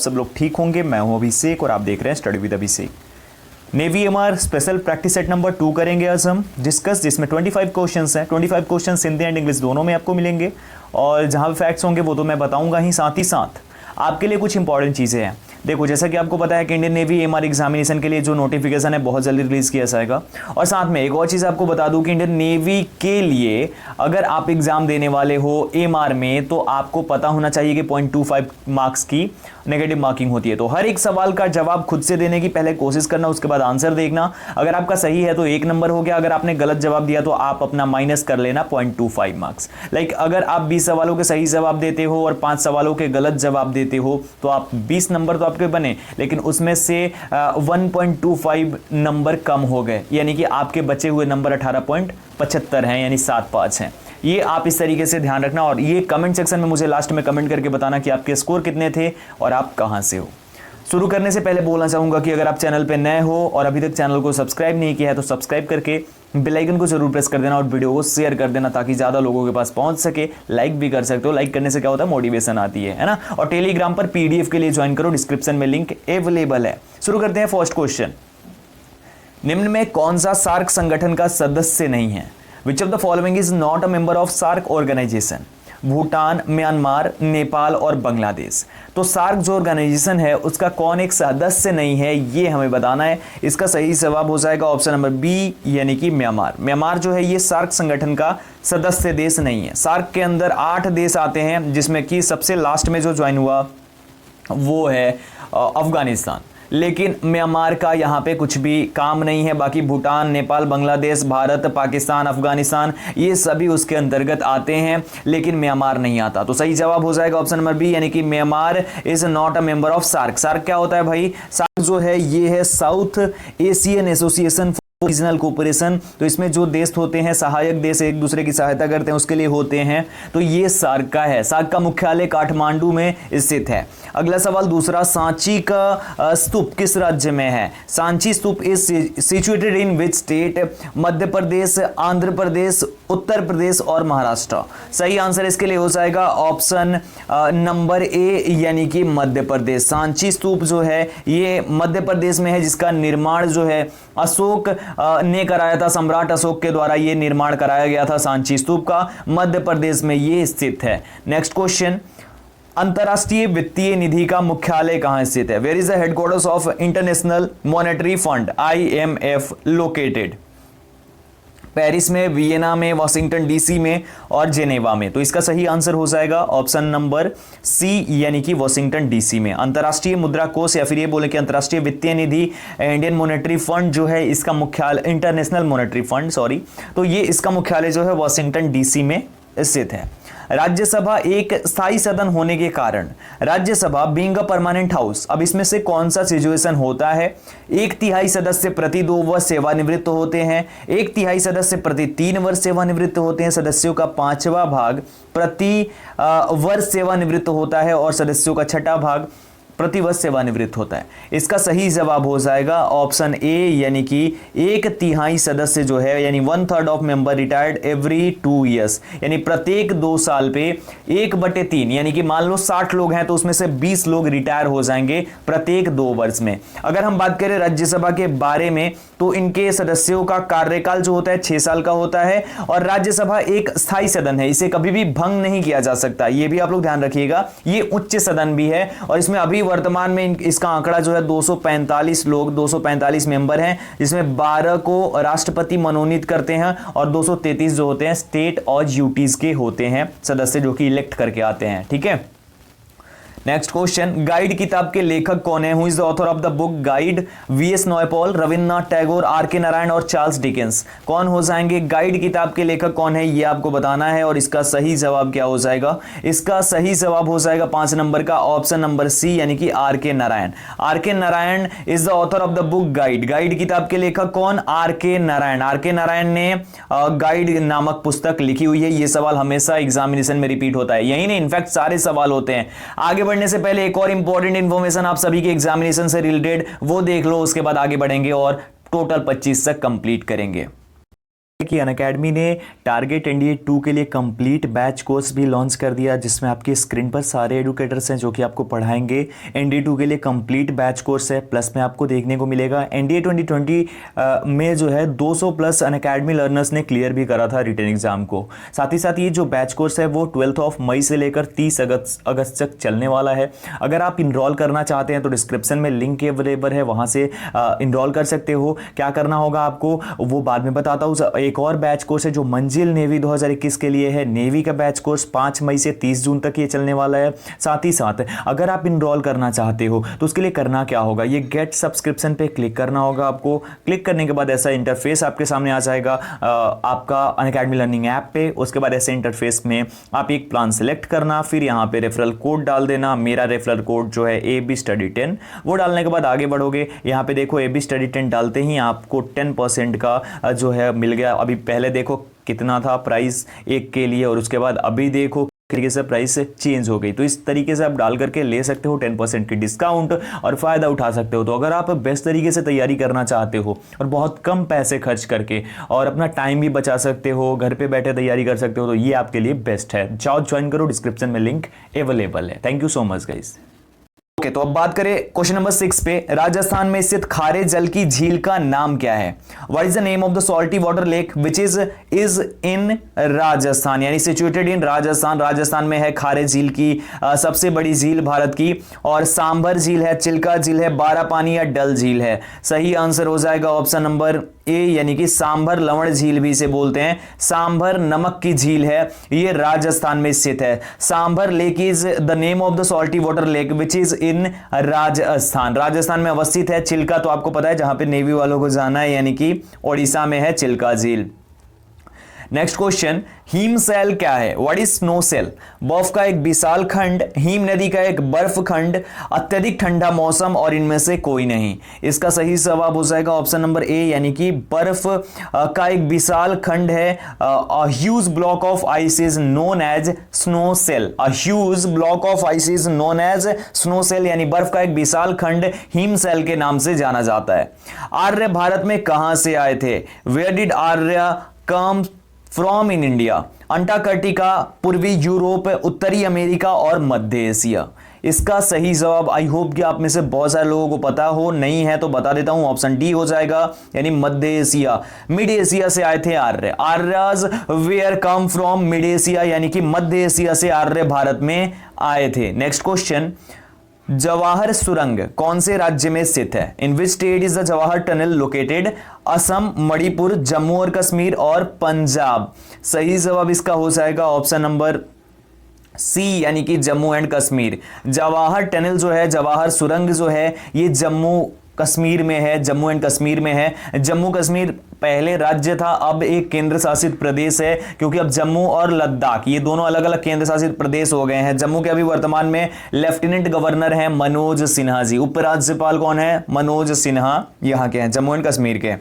सब लोग ठीक होंगे। मैं हूं अभिषेक और आप देख रहे हैं study with Abhishek. Navy MR special practice set number 2 करेंगे आज हम डिस्कस, जिसमें 25 क्वेश्चंस हैं। 25 क्वेश्चंस हिंदी एंड इंग्लिश दोनों में आपको मिलेंगे और जहां पे फैक्ट्स होंगे वो तो मैं बताऊंगा ही साथ आपके लिए कुछ इंपॉर्टेंट चीज़ें हैं। देखो, जैसा कि आपको पता है कि इंडियन नेवी एमआर एग्जामिनेशन के लिए जो नोटिफिकेशन है बहुत जल्दी रिलीज किया जाएगा। और साथ में एक और चीज़ आपको बता दूं कि इंडियन नेवी के लिए अगर आप एग्जाम देने वाले हो एमआर में तो आपको पता होना चाहिए कि 0.25 मार्क्स की नेगेटिव मार्किंग होती है। तो हर एक सवाल का जवाब खुद से देने की पहले कोशिश करना, उसके बाद आंसर देखना। अगर आपका सही है तो 1 नंबर हो गया, अगर आपने गलत जवाब दिया तो आप अपना माइनस कर लेना 0.25 मार्क्स। लाइक अगर आप 20 सवालों के सही जवाब देते हो और 5 सवालों के गलत जवाब देते हो तो आप 20 नंबर तो आपके बने, लेकिन उसमें से 1.25 नंबर कम हो गए, यानी कि आपके बचे हुए नंबर 18.75 हैं, यानी 7.5 हैं। ये आप इस तरीके से ध्यान रखना और ये कमेंट सेक्शन में मुझे लास्ट में कमेंट करके बताना कि आपके स्कोर कितने थे और आप कहां से हो। शुरू करने से पहले बोलना चाहूंगा कि अगर आप चैनल पे नए हो और अभी तक चैनल को सब्सक्राइब नहीं किया है तो सब्सक्राइब करके बेल आइकन को जरूर प्रेस कर देना और वीडियो को शेयर कर देना ताकि ज़्यादा लोगों के पास पहुंच सके। लाइक भी कर सकते हो, लाइक करने से क्या होता है, मोटिवेशन आती है ना। और टेलीग्राम पर पीडीएफ के लिए ज्वाइन करो, डिस्क्रिप्शन में लिंक अवेलेबल है। शुरू करते हैं फर्स्ट क्वेश्चन। निम्न में कौन सा सार्क संगठन का सदस्य नहीं है? Which of the following is not a member of SAARC organisation? Bhutan, Myanmar, Nepal और बांग्लादेश। तो सार्क जो ऑर्गेनाइजेशन है उसका कौन एक सदस्य नहीं है, ये हमें बताना है। इसका सही जवाब हो जाएगा ऑप्शन नंबर बी, यानी कि म्यांमार। म्यांमार जो है ये सार्क संगठन का सदस्य देश नहीं है। सार्क के अंदर 8 देश आते हैं, जिसमें कि सबसे लास्ट में जो ज्वाइन हुआ वो है अफगानिस्तान, लेकिन म्यांमार का यहाँ पे कुछ भी काम नहीं है। बाकी भूटान, नेपाल, बांग्लादेश, भारत, पाकिस्तान, अफगानिस्तान ये सभी उसके अंतर्गत आते हैं, लेकिन म्यांमार नहीं आता। तो सही जवाब हो जाएगा ऑप्शन नंबर बी, यानी कि Myanmar is not a member of SAARC. SAARC क्या होता है भाई? सार्क जो है ये है South Asian Association Regional Cooperation. तो इसमें जो देश होते हैं, सहायक देश एक दूसरे की सहायता करते हैं, उसके लिए होते हैं। तो ये सार्क का है। सार्क का मुख्यालय काठमांडू में स्थित है। अगला सवाल दूसरा, सांची का स्तूप किस राज्य में है? Sanchi stupa is situated in which state? Madhya Pradesh, Andhra Pradesh, Uttar Pradesh और महाराष्ट्र। सही आंसर इसके लिए हो जाएगा ऑप्शन नंबर ए, यानी कि मध्य प्रदेश। सांची स्तूप जो है ये मध्य प्रदेश में है, जिसका निर्माण जो है अशोक ने कराया था। सम्राट अशोक के द्वारा ये निर्माण कराया गया था सांची स्तूप का। मध्य प्रदेश में ये स्थित है। नेक्स्ट क्वेश्चन, अंतरराष्ट्रीय वित्तीय निधि का मुख्यालय कहां स्थित है? Where is the headquarters of International Monetary Fund IMF located? Paris में, वियना में, वाशिंगटन डीसी में और जेनेवा में। तो इसका सही आंसर हो जाएगा ऑप्शन नंबर सी, यानी कि वाशिंगटन डीसी में। अंतरराष्ट्रीय मुद्रा कोष या फिर ये बोले कि अंतरराष्ट्रीय वित्तीय निधि इंडियन मॉनेटरी फंड जो है इसका मुख्यालय, इंटरनेशनल मॉनेटरी फंड सॉरी, तो ये इसका मुख्यालय जो है वाशिंगटन डीसी में स्थित है। राज्यसभा एक स्थायी सदन होने के कारण, Rajya Sabha being a permanent house, अब इसमें से कौन सा सिचुएशन होता है? 1/3 सदस्य प्रति 2 वर्ष सेवानिवृत्त होते हैं, 1/3 सदस्य प्रति 3 वर्ष सेवानिवृत्त होते हैं, सदस्यों का 5वां भाग प्रति वर्ष सेवानिवृत्त होता है और सदस्यों का 6वां भाग प्रतिवर्ष सेवानिवृत्त होता है। इसका सही जवाब हो जाएगा ऑप्शन ए, यानी कि 1/3 सदस्य जो है, यानी 1/3 of member retired every 2 years, यानी प्रत्येक 2 साल पे 1/3, यानी कि मान लो 60 लोग हैं तो उसमें से 20 लोग रिटायर हो जाएंगे प्रत्येक 2 वर्ष में। अगर हम बात करें राज्यसभा के बारे में तो इनके सदस्यों का कार्यकाल जो होता है 6 साल का होता है और राज्यसभा एक स्थायी सदन है, इसे कभी भी भंग नहीं किया जा सकता। ये भी आप लोग ध्यान रखिएगा। ये उच्च सदन भी है और इसमें अभी वर्तमान में इसका आंकड़ा जो है 245 लोग, 245 मेंबर हैं, जिसमें 12 को राष्ट्रपति मनोनीत करते हैं और 233 जो होते हैं स्टेट और यूटीज के होते हैं सदस्य, जो कि इलेक्ट करके आते हैं। ठीक है। नेक्स्ट क्वेश्चन, गाइड किताब के लेखक कौन है? Who is the author of the book guide? VS Naipaul, Rabindranath Tagore, RK Narayan और चार्ल्स डिकेंस। कौन हो जाएंगे? गाइड किताब के लेखक कौन है ये आपको बताना है और इसका सही जवाब क्या हो जाएगा? इसका सही जवाब हो जाएगा 5 नंबर का ऑप्शन नंबर सी, यानी कि RK Narayan. RK Narayan is the author of the book guide. Guide किताब के लेखक कौन? RK नारायण। RK नारायण ने गाइड नामक पुस्तक लिखी हुई है। ये सवाल हमेशा एग्जामिनेशन में रिपीट होता है, यही नहीं इनफैक्ट सारे सवाल होते हैं। आगे बढ़ने से पहले एक और इंपॉर्टेंट इंफॉर्मेशन आप सभी के एग्जामिनेशन से रिलेटेड वो देख लो, उसके बाद आगे बढ़ेंगे और टोटल 25 तक कंप्लीट करेंगे। कि अनअकैडमी ने टारगेट एनडीए 2 के लिए कंप्लीट बैच कोर्स भी लॉन्च कर दिया, जिसमें आपकी स्क्रीन पर सारे एडुकेटर्स हैं जो कि आपको पढ़ाएंगे। एनडीए 2 के लिए कंप्लीट बैच कोर्स है, प्लस में आपको देखने को मिलेगा एनडीए 2020 में जो है 200 प्लस अनअकैडमी लर्नर्स ने क्लियर भी करा था रिटन एग्जाम को। साथ ही साथ ये जो बैच कोर्स है वो 12 मई से लेकर 30 अगस्त तक चलने वाला है। अगर आप इनरोल करना चाहते हैं तो डिस्क्रिप्शन में लिंक अवेलेबल है, वहां से इनरोल कर सकते हो। क्या करना होगा आपको वो बाद में बताता हूँ। एक और बैच कोर्स है जो मंजिल नेवी 2021 के लिए है। नेवी का बैच कोर्स 5 मई से 30 जून तक ये चलने वाला है। साथ ही साथ अगर आप इनरोल करना चाहते हो तो उसके लिए करना क्या होगा, ये गेट सब्सक्रिप्शन पे क्लिक करना होगा आपको। क्लिक करने के बाद ऐसा इंटरफेस आपके सामने आ जाएगा आपका अनअकैडमी लर्निंग ऐप पे। उसके बाद ऐसे इंटरफेस में आप एक प्लान सेलेक्ट करना, फिर यहाँ पे रेफरल कोड डाल देना। मेरा रेफरल कोड जो है AB Study 10, वो डालने के बाद आगे बढ़ोगे। यहाँ पे देखो AB Study 10 डालते ही आपको 10% का जो है मिल गया। अभी पहले देखो कितना था प्राइस एक के लिए, और उसके बाद अभी देखो तरीके से प्राइस चेंज हो गई। तो इस तरीके से आप डाल करके ले सकते हो 10% की डिस्काउंट और फायदा उठा सकते हो। तो अगर आप बेस्ट तरीके से तैयारी करना चाहते हो और बहुत कम पैसे खर्च करके और अपना टाइम भी बचा सकते हो, घर पे बैठे तैयारी कर सकते हो, तो ये आपके लिए बेस्ट है। जाओ ज्वाइन करो, डिस्क्रिप्शन में लिंक अवेलेबल है। Thank you so much guys. Okay, तो अब बात करें क्वेश्चन नंबर 6 पे। राजस्थान में स्थित खारे जल की झील का नाम क्या है? What is the name of the salty water lake which is in Rajasthan, यानी सिचुएटेड इन राजस्थान। राजस्थान में है खारे झील की सबसे बड़ी झील भारत की। और सांभर झील है, चिल्का झील है, बारापानी या डल झील है। सही आंसर हो जाएगा ऑप्शन नंबर ए, यानी कि सांभर लवण झील भी इसे बोलते हैं। सांभर नमक की झील है, ये राजस्थान में स्थित है। Sambar lake is the name of the salty water lake which is in Rajasthan. Rajasthan में अवस्थित है। चिल्का तो आपको पता है जहां पे नेवी वालों को जाना है, यानी कि ओडिशा में है चिल्का झील। नेक्स्ट क्वेश्चन, हिम सेल क्या है? What is snow cell? बर्फ का एक विशाल खंड, हिम नदी का एक बर्फ खंड, अत्यधिक ठंडा मौसम और इनमें से कोई नहीं। इसका सही जवाब हो जाएगा ऑप्शन नंबर ए, यानी कि बर्फ का एक विशाल खंड है। A huge block of ice is known as snow cell. A huge block of ice is known as snow cell, यानी बर्फ का एक विशाल खंड हिम सेल के नाम से जाना जाता है। आर्य भारत में कहां से आए थे? Where did Arya come from in India? Antarctica, पूर्वी यूरोप, उत्तरी अमेरिका और मध्य एशिया। इसका सही जवाब आई होप कि आप में से बहुत सारे लोगों को पता हो, नहीं है तो बता देता हूं, ऑप्शन डी हो जाएगा, यानी मध्य एशिया। मिड एशिया से आए थे आर्य। Aryans were come from mid Asia, यानी कि मध्य एशिया से आर्य भारत में आए थे। नेक्स्ट क्वेश्चन, जवाहर सुरंग कौन से राज्य में स्थित है? In which state is the Jawahar tunnel located? Assam, Manipur, Jammu और कश्मीर और पंजाब। सही जवाब इसका हो जाएगा ऑप्शन नंबर सी, यानी कि जम्मू एंड कश्मीर। जवाहर टनल जो है, जवाहर सुरंग जो है, ये जम्मू कश्मीर में है, जम्मू एंड कश्मीर में है। जम्मू कश्मीर पहले राज्य था, अब एक केंद्र शासित प्रदेश है, क्योंकि अब जम्मू और लद्दाख ये दोनों अलग अलग केंद्र शासित प्रदेश हो गए हैं। जम्मू के अभी वर्तमान में लेफ्टिनेंट गवर्नर हैं मनोज सिन्हा जी। उपराज्यपाल कौन है? मनोज सिन्हा यहाँ के हैं, जम्मू एंड कश्मीर के।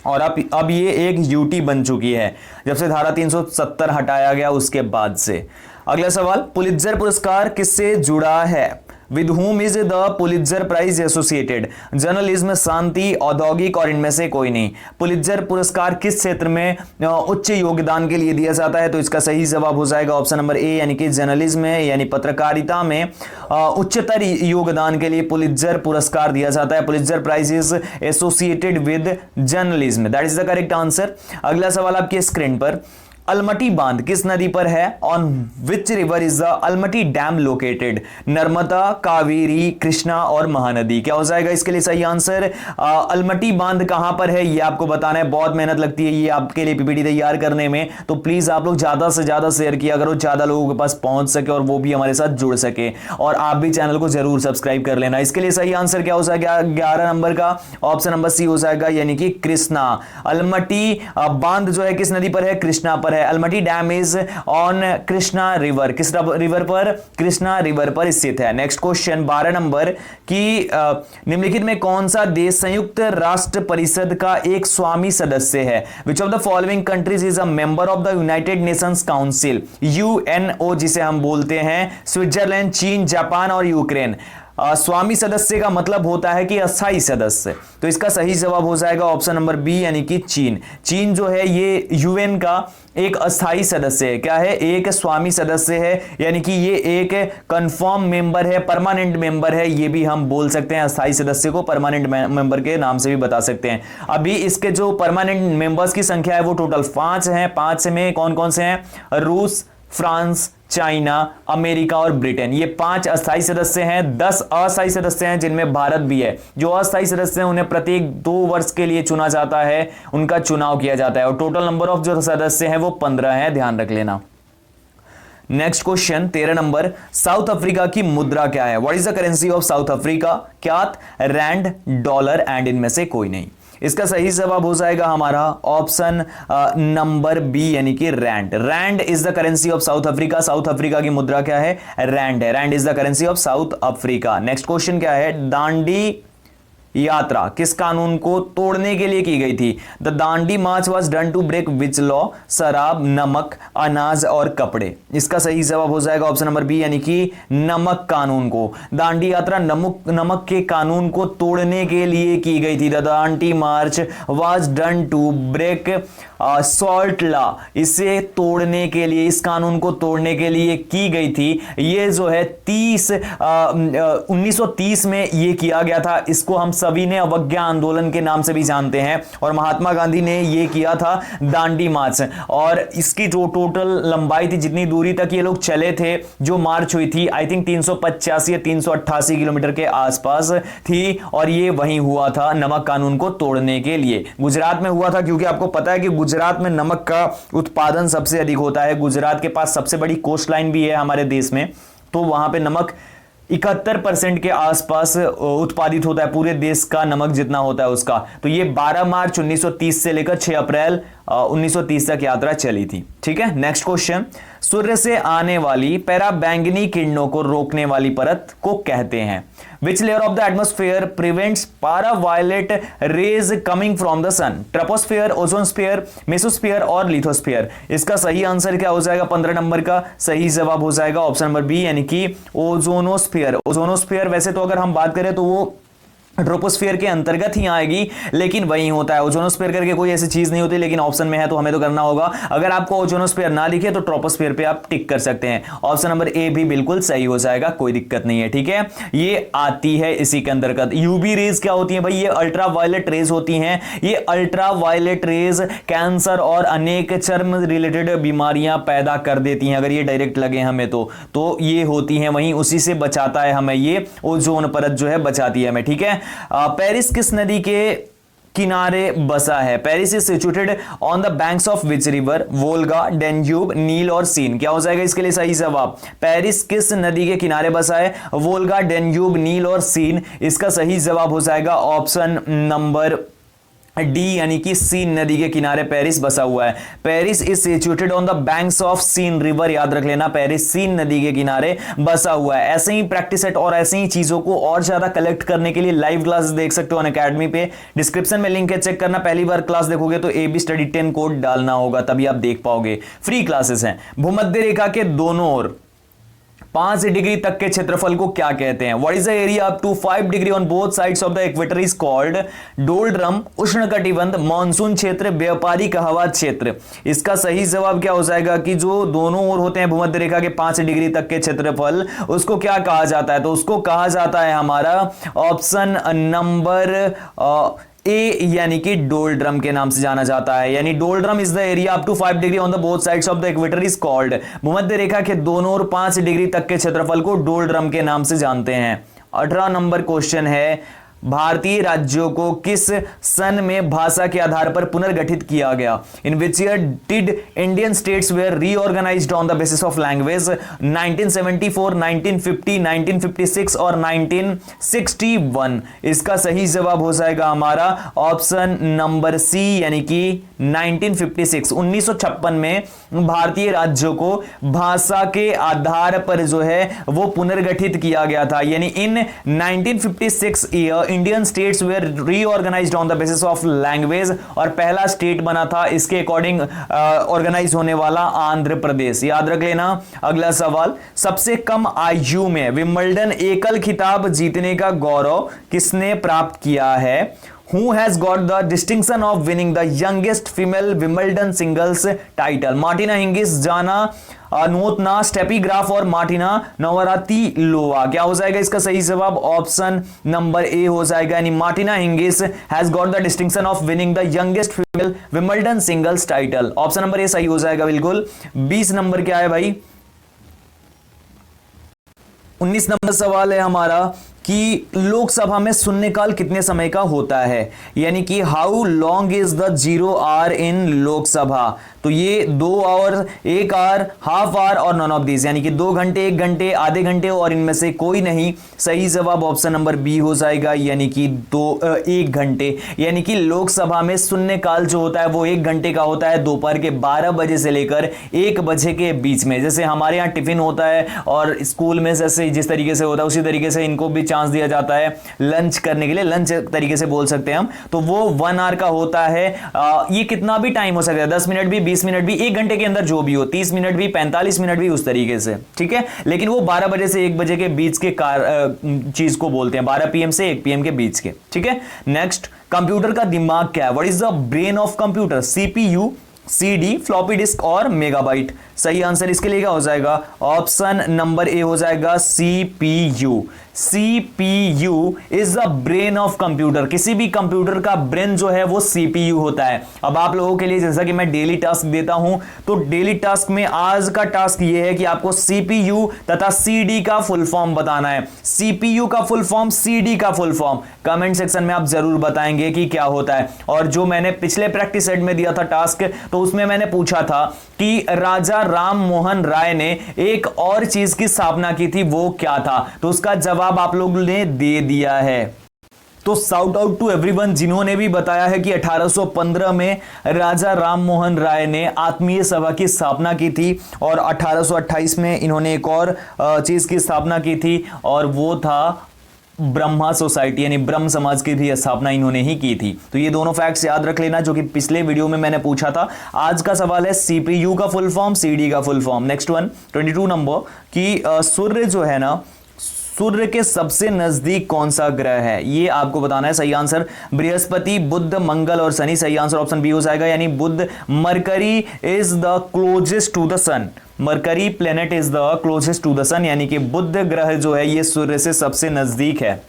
और अब ये एक यूटी बन चुकी है जब से धारा 370 हटाया गया उसके बाद से। अगला सवाल, पुलित्जर पुरस्कार किससे जुड़ा है? With whom is the Pulitzer prize associated? Journalism, शांति, औद्योगिक और इनमें से कोई नहीं। पुलित्जर पुरस्कार किस क्षेत्र में उच्च योगदान के लिए दिया जाता है? तो इसका सही जवाब हो जाएगा ऑप्शन नंबर ए, यानी कि जर्नलिज्म में, यानी पत्रकारिता में उच्चतर योगदान के लिए पुलित्जर पुरस्कार दिया जाता है। Pulitzer prize is associated with journalism, that is the correct answer. अगला सवाल आपकी स्क्रीन पर, अलमटी बांध किस नदी पर है? On which river is the Almatti dam located? Narmada, Kaveri, Krishna और महानदी। क्या हो जाएगा इसके लिए सही आंसर? अलमटी बांध कहां पर है ये आपको बताना है। बहुत मेहनत लगती है ये आपके लिए पीपीटी तैयार करने में, तो प्लीज आप लोग ज्यादा से ज्यादा शेयर किया करो, ज्यादा लोगों के पास पहुंच सके और वो भी हमारे साथ जुड़ सके। और आप भी चैनल को जरूर सब्सक्राइब कर लेना। इसके लिए सही आंसर क्या हो जाएगा? 11 नंबर का ऑप्शन नंबर सी हो जाएगा, यानी कि कृष्णा। अलमटी बांध जो है किस नदी पर है? कृष्णा पर है। Almatti dam is on Krishna river. किस रिवर पर? कृष्णा रिवर पर स्थित है। नेक्स्ट क्वेश्चन 12 नंबर की, निम्नलिखित में कौन सा देश संयुक्त राष्ट्र परिषद का एक स्वामी सदस्य है? Which of the following countries is a member of the United Nations council? UNO जिसे हम बोलते हैं। स्विट्जरलैंड, चीन, जापान और यूक्रेन। स्वामी सदस्य का मतलब होता है कि अस्थाई सदस्य, तो इसका सही जवाब हो जाएगा ऑप्शन नंबर बी यानी कि चीन। चीन जो है ये यूएन का एक अस्थाई सदस्य है। क्या है? एक स्वामी सदस्य है, यानी कि ये एक कंफर्म मेंबर है, परमानेंट मेंबर है, ये भी हम बोल सकते हैं। अस्थाई सदस्य को परमानेंट मेंबर के नाम से भी बता सकते हैं। अभी इसके जो परमानेंट मेंबर्स की संख्या है वो टोटल 5 है। 5 में कौन कौन से हैं? रूस, फ्रांस, चाइना, अमेरिका और ब्रिटेन, ये 5 अस्थाई सदस्य हैं। 10 अस्थाई सदस्य हैं जिनमें भारत भी है। जो अस्थाई सदस्य हैं उन्हें प्रत्येक 2 वर्ष के लिए चुना जाता है, उनका चुनाव किया जाता है, और टोटल नंबर ऑफ जो सदस्य हैं वो 15 है, ध्यान रख लेना। नेक्स्ट क्वेश्चन 13 नंबर, साउथ अफ्रीका की मुद्रा क्या है? What is the currency of South Africa? Kyat, rand, dollar and इनमें से कोई नहीं। इसका सही जवाब हो जाएगा हमारा ऑप्शन नंबर बी यानी कि rand. Rand is the currency of South Africa. South Africa की मुद्रा क्या है? रैंड है। Rand is the currency of South Africa. Next question क्या है? दांडी यात्रा किस कानून को तोड़ने के लिए की गई थी? The Dandi march was done to break which law? शराब, नमक, अनाज और कपड़े। इसका सही जवाब हो जाएगा ऑप्शन नंबर बी यानी कि नमक कानून को। दांडी यात्रा नमक के कानून को तोड़ने के लिए की गई थी। The Dandi march was done to break salt law, इसे तोड़ने के लिए, इस कानून को तोड़ने के लिए की गई थी। ये जो है 1930 में ये किया गया था। इसको हम सभी ने अवज्ञा आंदोलन के नाम से भी जानते हैं, और महात्मा गांधी ने ये किया था दांडी मार्च, और इसकी जो टोटल लंबाई थी, जितनी दूरी तक ये लोग चले थे, जो मार्च हुई थी, आई थिंक 385 या 388 किलोमीटर के आसपास थी, और ये वहीं हुआ था नमक कानून को तोड़ने के लिए। गुजरात में हुआ था, क्योंकि आपको पता है कि गुजरात में नमक का उत्पादन सबसे अधिक होता है। गुजरात के पास सबसे बड़ी कोस्ट लाइन भी है हमारे देश में, तो वहां पे नमक 71% के आसपास उत्पादित होता है, पूरे देश का नमक जितना होता है उसका। तो ये 12 मार्च 1930 से लेकर 6 अप्रैल 1930 तक यात्रा चली थी। ठीक है, नेक्स्ट क्वेश्चन, सूर्य से आने वाली पराबैंगनी किरणों को रोकने वाली परत को कहते हैं? Which layer of the atmosphere prevents paraviolet rays coming from the sun? Troposphere, ozonosphere, mesosphere और लिथोस्फीयर। इसका सही आंसर क्या हो जाएगा? 15 नंबर का सही जवाब हो जाएगा ऑप्शन नंबर बी यानी कि ओजोनोस्फीयर। ओजोनोस्फीयर वैसे तो अगर हम बात करें तो वो ट्रोपोस्फीयर के अंतर्गत ही आएगी, लेकिन वही होता है। ओजोनोस्फीयर करके कोई ऐसी चीज नहीं होती, लेकिन ऑप्शन में है तो हमें तो करना होगा। अगर आपको ओजोनोस्फीयर ना दिखे तो ट्रोपोस्फीयर पे आप टिक कर सकते हैं। ऑप्शन नंबर ए भी बिल्कुल सही हो जाएगा, कोई दिक्कत नहीं है। ठीक है, ये आती है इसी के अंतर्गत। यूवी रेज क्या होती है भाई? ये अल्ट्रा वायलेट रेज होती हैं। ये अल्ट्रा वायलेट रेज कैंसर और अनेक चर्म रिलेटेड बीमारियां पैदा कर देती हैं, अगर ये डायरेक्ट लगे हमें तो ये होती हैं, वहीं उसी से बचाता है हमें, ये ओजोन परत जो है बचाती है हमें। ठीक है, पेरिस किस नदी के किनारे बसा है? Paris is situated on the banks of which river? Volga, Danube, नील और सीन। क्या हो जाएगा इसके लिए सही जवाब? पेरिस किस नदी के किनारे बसा है? वोल्गा, डेन्यूब, नील और सीन। इसका सही जवाब हो जाएगा ऑप्शन नंबर डी यानी कि सीन नदी के किनारे पेरिस बसा हुआ है। Paris is situated on the banks of Seine river. याद रख लेना, पेरिस सीन नदी के किनारे बसा हुआ है। ऐसे ही प्रैक्टिस सेट और ऐसे ही चीजों को और ज्यादा कलेक्ट करने के लिए लाइव क्लासेस देख सकते हो अनअकैडमी पे। डिस्क्रिप्शन में लिंक है, चेक करना। पहली बार क्लास देखोगे तो AB स्टडी 10 कोड डालना होगा, तभी आप देख पाओगे। फ्री क्लासेस हैं। भूमध्य रेखा के दोनों ओर 5 डिग्री तक के क्षेत्रफल को क्या कहते हैं? What is the area up to 5 degree on both sides of the equator is called? Doldrum, उष्णकटिबंध, मानसून क्षेत्र, व्यापारिक हवा क्षेत्र। इसका सही जवाब क्या हो जाएगा कि जो दोनों ओर होते हैं भूमध्य रेखा के 5 डिग्री तक के क्षेत्रफल, उसको क्या कहा जाता है? तो उसको कहा जाता है हमारा ऑप्शन नंबर ए यानी कि डोल्ड्रम के नाम से जाना जाता है। यानी doldrum is the area up to 5 degree on the both sides of the equator is called. भूमध्य रेखा के दोनों ओर 5 डिग्री तक के क्षेत्रफल को डोल्ड्रम के नाम से जानते हैं। 18 नंबर क्वेश्चन है, भारतीय राज्यों को किस सन में भाषा के आधार पर पुनर्गठित किया गया? In which year did Indian states were reorganised on the basis of language? 1974, 1950, 1956 और 1961। इसका सही जवाब हो जाएगा हमारा ऑप्शन नंबर सी यानी कि 1956। 1956 में भारतीय राज्यों को भाषा के आधार पर जो है वो पुनर्गठित किया गया था। यानी in 1956 year Indian states were reorganized on the basis of language, और पहला स्टेट बना था इसके अकॉर्डिंग ऑर्गेनाइज होने वाला आंध्र प्रदेश। याद रख लेना। अगला सवाल, सबसे कम आयु में विंबलडन एकल खिताब जीतने का गौरव किसने प्राप्त किया है? Who has got the distinction of winning the youngest female Wimbledon singles title? Martina Hingis, जाना नोतना, स्टेफी ग्राफ और मार्टिना नवरातिलोवा। क्या हो जाएगा इसका सही जवाब? ऑप्शन नंबर ए हो जाएगा, यानी Martina Hingis has got the distinction of winning the youngest female Wimbledon singles title. Option number A सही हो जाएगा बिल्कुल। 20 नंबर क्या है भाई? 19 नंबर सवाल है हमारा कि लोकसभा में शून्यकाल कितने समय का होता है, यानी कि how long is the 0 hour in Lok Sabha. तो ये 2 आवर, 1 आवर, हाफ आवर और नॉन ऑफ दिस, यानी कि 2 घंटे, 1 घंटे, आधे घंटे और इनमें से कोई नहीं। सही जवाब ऑप्शन नंबर बी हो जाएगा, यानी कि 1 घंटे। यानी कि लोकसभा में शून्यकाल जो होता है वो 1 घंटे का होता है, दोपहर के 12 बजे से लेकर 1 बजे के बीच में। जैसे हमारे यहाँ टिफिन होता है और स्कूल में जैसे जिस तरीके से होता है उसी तरीके से इनको भी चांस दिया जाता है लंच करने के लिए, लंच तरीके से बोल सकते हैं हम। तो वो 1 आवर का होता है। ये कितना भी टाइम हो सकता है, 10 मिनट भी, 20 मिनट भी, 1 घंटे के अंदर जो भी हो, 30 मिनट भी, 45 मिनट भी, उस तरीके से, ठीक है। लेकिन वो 12 बजे से 1 बजे के बीच के चीज को बोलते हैं, 12 PM से 1 PM के बीच के, ठीक है। नेक्स्ट, कंप्यूटर का दिमाग क्या है? What is the brain of computer? CPU, CD, floppy disk और मेगाबाइट। सही आंसर इसके लिए क्या हो जाएगा? ऑप्शन नंबर ए हो जाएगा, CPU। CPU is the brain of computer. किसी भी कंप्यूटर का ब्रेन जो है वो CPU होता है। अब आप लोगों के लिए जैसा कि मैं डेली टास्क देता हूं, तो डेली टास्क में आज का टास्क ये है कि आपको CPU तथा CD का फुल फॉर्म बताना है। CPU का फुल फॉर्म, CD का फुल फॉर्म कमेंट सेक्शन में आप जरूर बताएंगे कि क्या होता है। और जो मैंने पिछले प्रैक्टिस सेट में दिया था टास्क, तो उसमें मैंने पूछा था कि राजा राम मोहन राय ने एक और चीज की स्थापना की थी, वो क्या था? तो उसका जवाब आप लोगों ने दे दिया है। तो शाउट आउट टू एवरीवन जिन्होंने भी बताया है कि 1815 में राजा राम मोहन राय ने आत्मीय सभा की स्थापना की थी, और 1828 में इन्होंने एक और चीज की स्थापना की थी, और वो था ब्रह्मा सोसाइटी, यानी ब्रह्म समाज की भी स्थापना इन्होंने ही की थी। तो ये दोनों फैक्ट्स याद रख लेना जो कि पिछले वीडियो में मैंने पूछा था। आज का सवाल है CPU का फुल फॉर्म, CD का full form. Next one, 22 number कि सूर्य जो है ना, सूर्य के सबसे नजदीक कौन सा ग्रह है, ये आपको बताना है। सही आंसर बृहस्पति, बुध, मंगल और शनि। सही आंसर ऑप्शन बी हो जाएगा, यानी बुध। Mercury is the closest to the sun. Mercury planet is the closest to the sun, यानी कि बुध ग्रह जो है ये सूर्य से सबसे नजदीक है।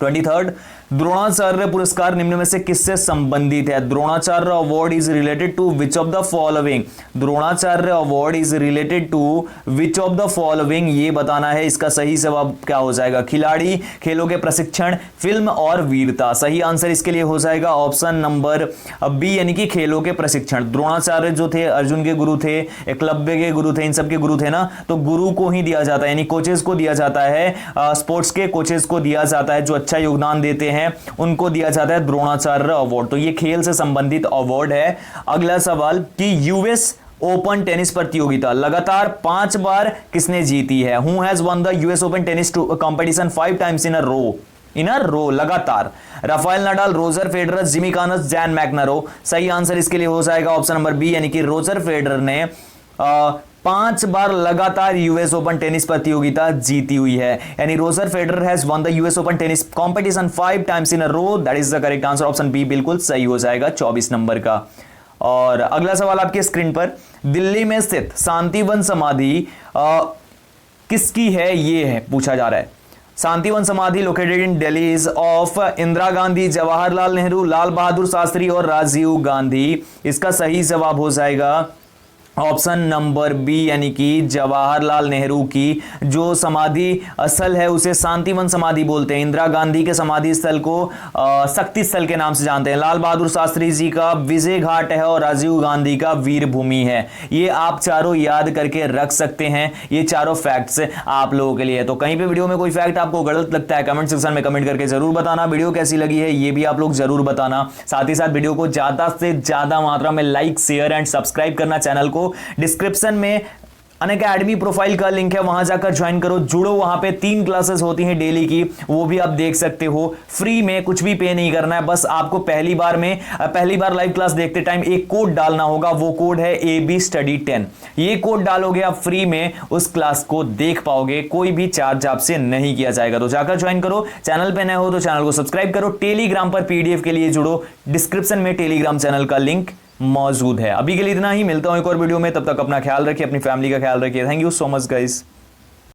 23, द्रोणाचार्य पुरस्कार निम्न में से किससे संबंधित है? Dronacharya award is related to which of the following? Dronacharya award is related to which of the following, ये बताना है। इसका सही जवाब क्या हो जाएगा? खिलाड़ी, खेलों के प्रशिक्षण, फिल्म और वीरता। सही आंसर इसके लिए हो जाएगा ऑप्शन नंबर बी, यानी कि खेलों के प्रशिक्षण। द्रोणाचार्य जो थे अर्जुन के गुरु थे, एकलव्य के गुरु थे, इन सब के गुरु थे ना, तो गुरु को ही दिया जाता है, यानी कोचेस को दिया जाता है, स्पोर्ट्स के कोचेस को दिया जाता है, जो अच्छा योगदान देते हैं उनको दिया जाता है द्रोणाचार्य अवार्ड। तो ये खेल से संबंधित अवार्ड है। अगला सवाल कि यूएस ओपन टेनिस प्रतियोगिता लगातार 5 बार किसने जीती है? Who has won the US Open tennis competition 5 times in a row, लगातार? Rafael Nadal, Roger Federer, Jimmy Connors, John McEnroe. सही आंसर इसके लिए हो जाएगा ऑप्शन नंबर बी, यानी कि रोजर फेडरर ने 5 बार लगातार यूएस ओपन टेनिस प्रतियोगिता जीती हुई है, यानी Roger Federer has won the US Open tennis competition 5 times in a row. That is the correct answer, option B बिल्कुल सही हो जाएगा 24 नंबर का। और अगला सवाल आपके स्क्रीन पर, दिल्ली में स्थित शांतिवन समाधि किसकी है, ये है पूछा जा रहा है। Shantivan samadhi located in Delhi is of Indira Gandhi, Jawaharlal Nehru, Lal Bahadur Shastri और राजीव गांधी। इसका सही जवाब हो जाएगा ऑप्शन नंबर बी, यानी कि जवाहरलाल नेहरू की जो समाधि स्थल है उसे शांतिवन समाधि बोलते हैं। इंदिरा गांधी के समाधि स्थल को शक्ति स्थल के नाम से जानते हैं। लाल बहादुर शास्त्री जी का विजय घाट है और राजीव गांधी का वीर भूमि है। ये आप चारों याद करके रख सकते हैं, ये चारों फैक्ट्स आप लोगों के लिए। तो कहीं पे वीडियो में कोई फैक्ट आपको गलत लगता है कमेंट सेक्शन में कमेंट करके जरूर बताना। वीडियो कैसी लगी है ये भी आप लोग जरूर बताना। साथ ही साथ वीडियो को ज्यादा से ज्यादा मात्रा में लाइक, शेयर एंड सब्सक्राइब करना चैनल को। डिस्क्रिप्शन में अनअकैडमी प्रोफाइल का लिंक है, वहां जाकर ज्वाइन करो, जुड़ो, वहां पे 3 क्लासेस होती हैं डेली की, वो भी आप देख सकते हो फ्री में, कुछ भी पे नहीं करना है, बस आपको पहली बार लाइव क्लास देखते टाइम एक कोड डालना होगा, वो कोड है AB Study 10। ये कोड डालोगे आप फ्री में उस क्लास को देख पाओगे, कोई भी चार्ज आपसे नहीं किया जाएगा। तो जाकर ज्वाइन करो, चैनल पे नए हो तो चैनल को सब्सक्राइब करो, टेलीग्राम पर PDF के लिए जुड़ो, डिस्क्रिप्शन में टेलीग्राम चैनल का लिंक मौजूद है। अभी के लिए इतना ही, मिलता हूं एक और वीडियो में, तब तक अपना ख्याल रखिए, अपनी फैमिली का ख्याल रखिए। Thank you so much guys.